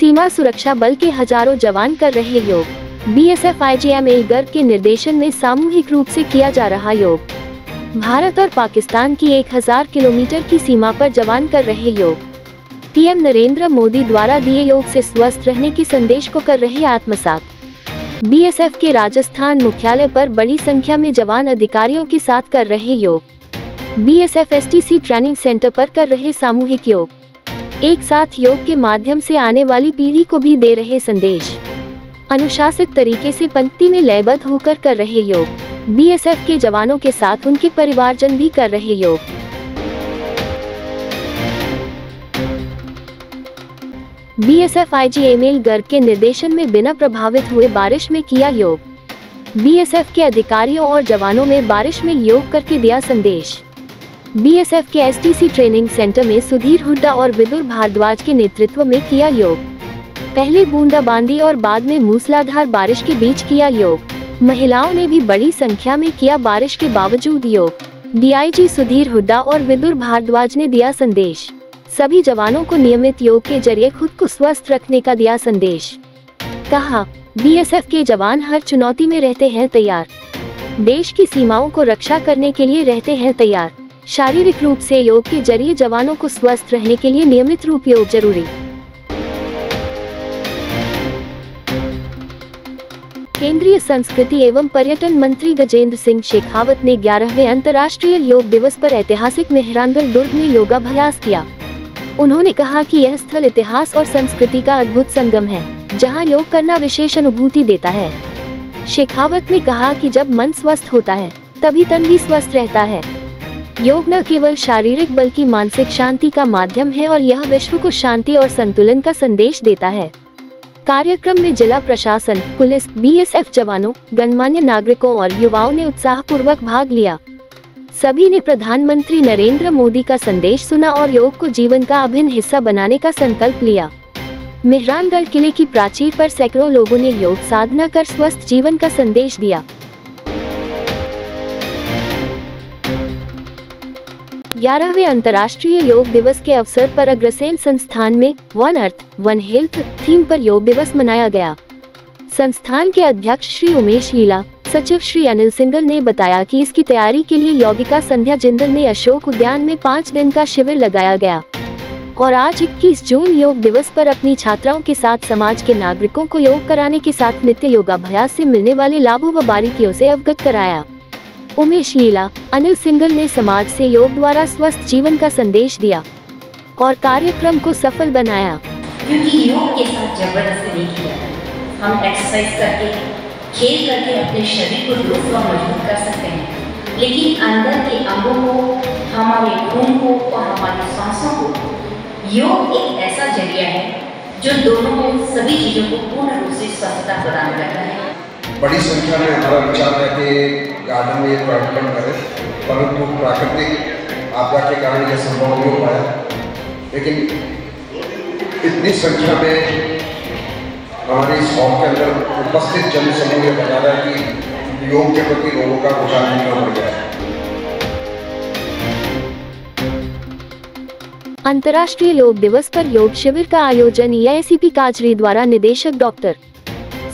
सीमा सुरक्षा बल के हजारों जवान कर रहे योग। बीएसएफ आईजीएमएल गर्ग के निर्देशन में सामूहिक रूप से किया जा रहा योग। भारत और पाकिस्तान की 1000 किलोमीटर की सीमा पर जवान कर रहे योग। पीएम नरेंद्र मोदी द्वारा दिए योग से स्वस्थ रहने के संदेश को कर रहे आत्मसात। बीएसएफ के राजस्थान मुख्यालय पर बड़ी संख्या में जवान अधिकारियों के साथ कर रहे योग। बीएसएफ एसटीसी ट्रेनिंग सेंटर पर कर रहे सामूहिक योग। एक साथ योग के माध्यम से आने वाली पीढ़ी को भी दे रहे संदेश। अनुशासित तरीके से पंक्ति में लयबद्ध होकर कर रहे योग। बीएसएफ के जवानों के साथ उनके परिवारजन भी कर रहे योग। बीएसएफ आईजीएमएल गर्ग के निर्देशन में बिना प्रभावित हुए बारिश में किया योग। बीएसएफ के अधिकारियों और जवानों ने बारिश में योग करके दिया संदेश। बीएसएफ के एसटीसी ट्रेनिंग सेंटर में सुधीर हुड्डा और विदुर भारद्वाज के नेतृत्व में किया योग। पहले बूंदाबांदी और बाद में मूसलाधार बारिश के बीच किया योग। महिलाओं ने भी बड़ी संख्या में किया बारिश के बावजूद योग। डीआईजी सुधीर हुड्डा और विदुर भारद्वाज ने दिया संदेश। सभी जवानों को नियमित योग के जरिए खुद को स्वस्थ रखने का दिया संदेश। कहा, बीएसएफ के जवान हर चुनौती में रहते हैं तैयार। देश की सीमाओं को रक्षा करने के लिए रहते हैं तैयार। शारीरिक रूप से योग के जरिए जवानों को स्वस्थ रहने के लिए नियमित रूप योग जरूरी। केंद्रीय संस्कृति एवं पर्यटन मंत्री गजेंद्र सिंह शेखावत ने 11वें अंतर्राष्ट्रीय योग दिवस पर ऐतिहासिक मेहरानगढ़ दुर्ग में योगाभ्यास किया। उन्होंने कहा कि यह स्थल इतिहास और संस्कृति का अद्भुत संगम है, जहां योग करना विशेष अनुभूति देता है। शेखावत ने कहा कि जब मन स्वस्थ होता है, तभी तन भी स्वस्थ रहता है। योग न केवल शारीरिक बल्कि मानसिक शांति का माध्यम है और यह विश्व को शांति और संतुलन का संदेश देता है। कार्यक्रम में जिला प्रशासन, पुलिस, बीएसएफ जवानों, गणमान्य नागरिकों और युवाओं ने उत्साहपूर्वक भाग लिया। सभी ने प्रधानमंत्री नरेंद्र मोदी का संदेश सुना और योग को जीवन का अभिन्न हिस्सा बनाने का संकल्प लिया। मेहरानगढ़ किले की प्राचीर पर सैकड़ों लोगों ने योग साधना कर स्वस्थ जीवन का संदेश दिया। 11वें अंतर्राष्ट्रीय योग दिवस के अवसर पर अग्रसेन संस्थान में one earth one health theme पर योग दिवस मनाया गया। संस्थान के अध्यक्ष श्री उमेश लीला, सचिव श्री अनिल सिंगल ने बताया कि इसकी तैयारी के लिए योगिका संध्या जिंदल ने अशोक उद्यान में 5 दिन का शिविर लगाया गया और आज 21 जून योग दिवस पर अपनी छात्राओं के साथ समाज के नागरिकों को योग कराने के साथ नित्य योगाभ्यास से मिलने वाले लाभों व बारीकियों से अवगत कराया। उमेश लीला, अनिल सिंगल ने समाज से योग द्वारा स्वस्थ जीवन का संदेश दिया और कार्यक्रम को सफल बनाया। क्योंकि योग के साथ जबरदस्ती नहीं किया, हम एक्सरसाइज करके, खेल करके अपने शरीर को दुरुस्त और मजबूत कर सकते हैं, लेकिन अंदर के अंगों को, हमारे खून को और हमारी सांसों को योग एक ऐसा जरिया है जो दोनों में सभी चीजों को पूर्ण रूप से स्वस्थता प्रदान करता है। बड़ी संख्या में हमारा विचार है कि गार्डन में कार्यक्रम करें, परंतु प्राकृतिक आपदा के कारण यह संभव नहीं हो पाया। लेकिन इतनी संख्या में हमारे इस हॉल के अंदर उपस्थित जन समूह ये बता रहा है कि योग के प्रति लोगों का रुझान नहीं बढ़ गया है। अंतर्राष्ट्रीय योग दिवस पर योग शिविर का आयोजन एआईसीपी काजरी द्वारा निदेशक डॉक्टर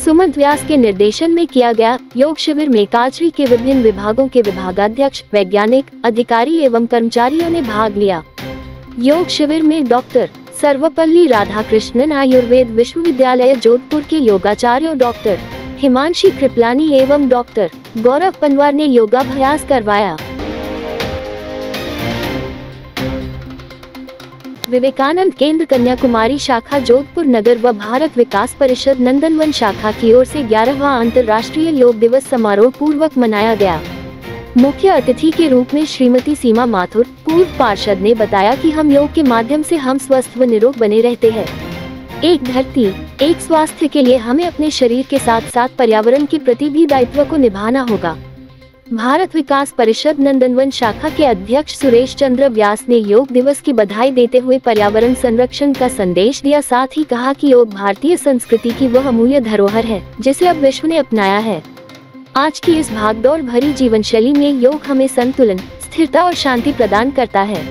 सुमंत व्यास के निर्देशन में किया गया। योग शिविर में काजरी के विभिन्न विभागों के विभागाध्यक्ष, वैज्ञानिक, अधिकारी एवं कर्मचारियों ने भाग लिया। योग शिविर में डॉक्टर सर्वपल्ली राधाकृष्णन आयुर्वेद विश्वविद्यालय जोधपुर के योगाचार्यों डॉक्टर हिमांशी कृपलानी एवं डॉक्टर गौरव पनवार ने योगाभ्यास करवाया। विवेकानंद केंद्र कन्याकुमारी शाखा जोधपुर नगर व भारत विकास परिषद नंदनवन शाखा की ओर से 11वां अंतर्राष्ट्रीय योग दिवस समारोह पूर्वक मनाया गया। मुख्य अतिथि के रूप में श्रीमती सीमा माथुर, पूर्व पार्षद ने बताया कि हम योग के माध्यम से हम स्वस्थ व निरोग बने रहते हैं। एक धरती, एक स्वास्थ्य के लिए हमें अपने शरीर के साथ साथ पर्यावरण के प्रति भी दायित्व को निभाना होगा। भारत विकास परिषद नंदनवन शाखा के अध्यक्ष सुरेश चंद्र व्यास ने योग दिवस की बधाई देते हुए पर्यावरण संरक्षण का संदेश दिया। साथ ही कहा कि योग भारतीय संस्कृति की वह अमूल्य धरोहर है जिसे अब विश्व ने अपनाया है। आज की इस भागदौड़ भरी जीवन शैली में योग हमें संतुलन, स्थिरता और शांति प्रदान करता है।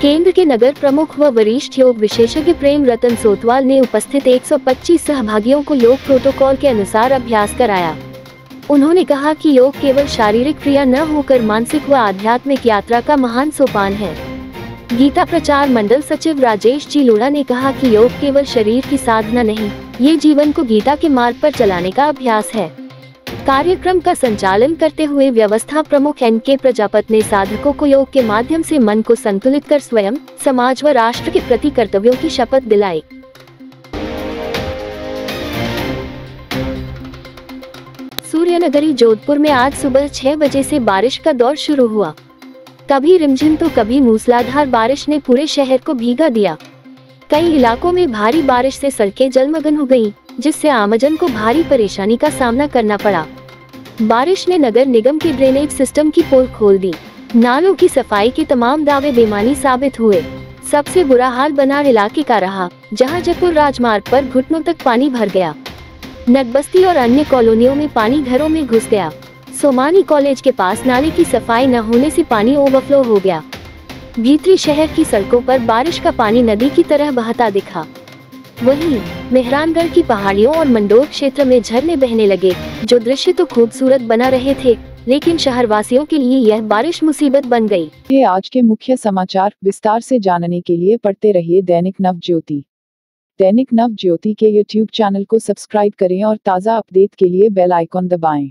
केंद्र के नगर प्रमुख व वरिष्ठ योग विशेषज्ञ प्रेम रतन सोतवाल ने उपस्थित 125 सहभागियों को योग प्रोटोकॉल के अनुसार अभ्यास कराया। उन्होंने कहा कि योग केवल शारीरिक क्रिया न होकर मानसिक व आध्यात्मिक यात्रा का महान सोपान है। गीता प्रचार मंडल सचिव राजेश जी लोढ़ा ने कहा कि योग केवल शरीर की साधना नहीं, ये जीवन को गीता के मार्ग पर चलाने का अभ्यास है। कार्यक्रम का संचालन करते हुए व्यवस्था प्रमुख NK प्रजापत ने साधकों को योग के माध्यम से मन को संतुलित कर स्वयं, समाज व राष्ट्र के प्रति कर्तव्यों की शपथ दिलाई। सूर्यनगरी जोधपुर में आज सुबह 6 बजे से बारिश का दौर शुरू हुआ। कभी रिमझिम तो कभी मूसलाधार बारिश ने पूरे शहर को भीगा दिया। कई इलाकों में भारी बारिश से सड़कें जलमग्न हो गईं, जिससे आमजन को भारी परेशानी का सामना करना पड़ा। बारिश ने नगर निगम के ड्रेनेज सिस्टम की पोल खोल दी। नालों की सफाई के तमाम दावे बेमानी साबित हुए। सबसे बुरा हाल बनाड़ इलाके का रहा, जहां जयपुर राजमार्ग पर घुटनों तक पानी भर गया। नगबस्ती और अन्य कॉलोनियों में पानी घरों में घुस गया। सोमानी कॉलेज के पास नाले की सफाई न होने से पानी ओवरफ्लो हो गया। भीतरी शहर की सड़कों पर बारिश का पानी नदी की तरह बहता दिखा। वहीं मेहरानगढ़ की पहाड़ियों और मंडोर क्षेत्र में झरने बहने लगे, जो दृश्य तो खूबसूरत बना रहे थे, लेकिन शहरवासियों के लिए यह बारिश मुसीबत बन गई। ये आज के मुख्य समाचार विस्तार से जानने के लिए पढ़ते रहिए दैनिक नव ज्योति। दैनिक नव ज्योति के YouTube चैनल को सब्सक्राइब करें और ताज़ा अपडेट के लिए बेल आइकॉन दबाएं।